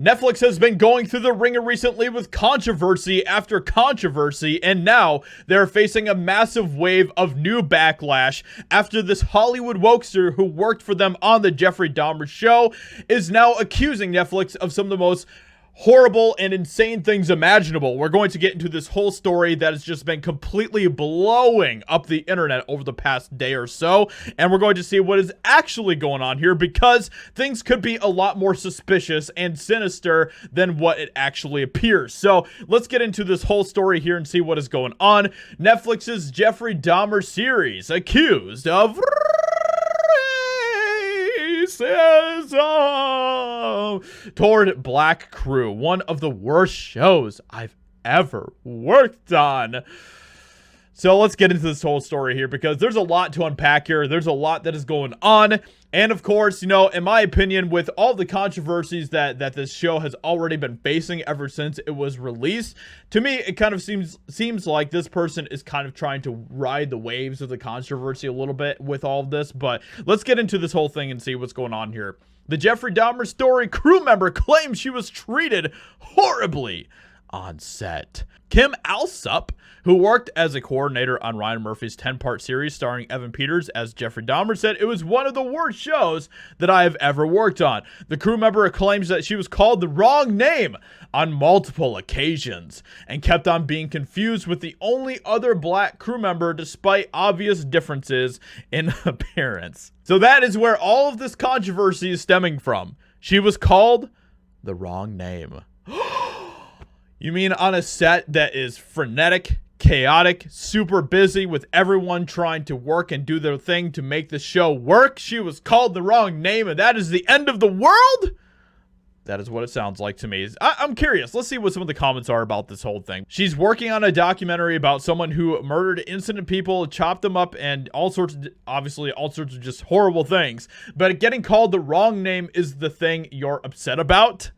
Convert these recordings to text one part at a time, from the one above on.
Netflix has been going through the ringer recently with controversy after controversy, and now they're facing a massive wave of new backlash after this Hollywood wokester who worked for them on the Jeffrey Dahmer show is now accusing Netflix of some of the most horrible and insane things imaginable. We're going to get into this whole story that has just been completely blowing up the internet over the past day or so, and we're going to see what is actually going on here, because things could be a lot more suspicious and sinister than what it actually appears. So let's get into this whole story here and see what is going on. Netflix's Jeffrey Dahmer series accused of toward Black Crew, one of the worst shows I've ever worked on. So let's get into this whole story here, because there's a lot to unpack here. There's a lot that is going on. And of course, you know, in my opinion, with all the controversies that this show has already been facing ever since it was released, to me, it kind of seems like this person is kind of trying to ride the waves of the controversy a little bit with all of this. But let's get into this whole thing and see what's going on here. The Jeffrey Dahmer story crew member claims she was treated horribly on set. Kim Alsop, who worked as a coordinator on Ryan Murphy's 10-part series starring Evan Peters as Jeffrey Dahmer, said it was one of the worst shows that I have ever worked on. The crew member claims that she was called the wrong name on multiple occasions and kept on being confused with the only other Black crew member despite obvious differences in appearance. So that is where all of this controversy is stemming from. She was called the wrong name. You mean on a set that is frenetic, chaotic, super busy, with everyone trying to work and do their thing to make the show work, she was called the wrong name, and that is the end of the world? That is what it sounds like to me. I'm curious. Let's see what some of the comments are about this whole thing. She's working on a documentary about someone who murdered innocent people, chopped them up, and obviously all sorts of just horrible things. But getting called the wrong name is the thing you're upset about?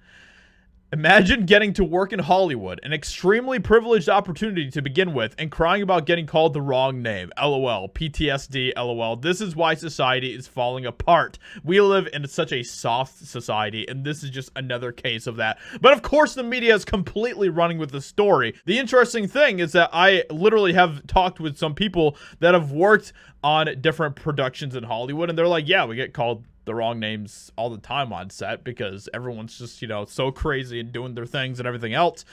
Imagine getting to work in Hollywood, an extremely privileged opportunity to begin with, and crying about getting called the wrong name. LOL. PTSD. LOL. This is why society is falling apart. We live in such a soft society, and this is just another case of that. But of course, the media is completely running with the story. The interesting thing is that I literally have talked with some people that have worked on different productions in Hollywood, and they're like, yeah, we get called the wrong names all the time on set because everyone's just, you know, so crazy and doing their things and everything else.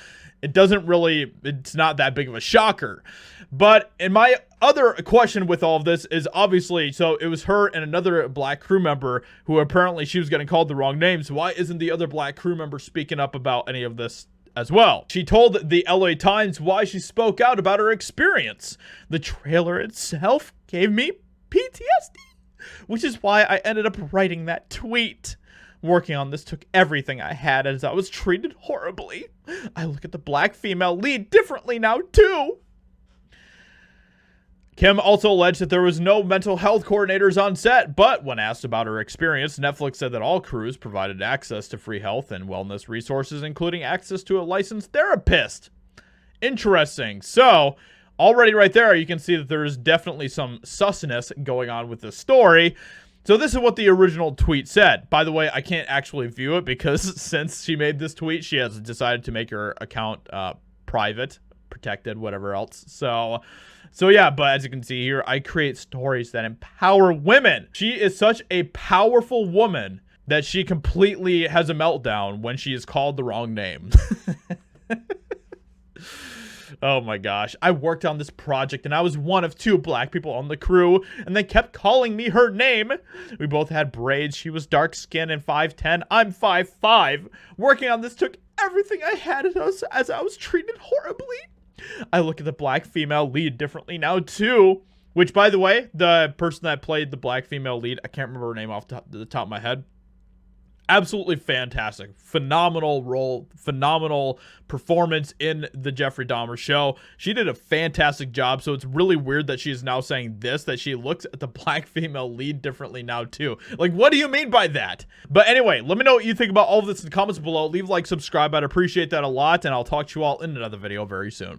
It's not that big of a shocker. But in my other question with all of this is obviously, so it was her and another Black crew member who apparently she was getting called the wrong names. Why isn't the other Black crew member speaking up about any of this as well? She told the LA Times why she spoke out about her experience. The trailer itself gave me PTSD, which is why I ended up writing that tweet. Working on this took everything I had, as I was treated horribly. I look at the Black female lead differently now too. Kim also alleged that there was no mental health coordinators on set, but when asked about her experience, Netflix said that all crews provided access to free health and wellness resources, including access to a licensed therapist. Interesting. So already right there, you can see that there is definitely some susness going on with this story. So this is what the original tweet said. By the way, I can't actually view it because since she made this tweet, she has decided to make her account private, protected, whatever else. So yeah, but as you can see here, I create stories that empower women. She is such a powerful woman that she completely has a meltdown when she is called the wrong name. Oh my gosh, I worked on this project and I was one of 2 Black people on the crew, and they kept calling me her name. We both had braids. She was dark skinned and 5'10". I'm 5'5". Working on this took everything I had as I was treated horribly. I look at the Black female lead differently now too, which, by the way, the person that played the Black female lead, I can't remember her name off the top of my head. Absolutely fantastic. Phenomenal role, phenomenal performance in the Jeffrey Dahmer show. She did a fantastic job, so it's really weird that she is now saying this, that she looks at the Black female lead differently now too. Like, what do you mean by that? But anyway, let me know what you think about all of this in the comments below. Leave a like, subscribe. I'd appreciate that a lot, and I'll talk to you all in another video very soon.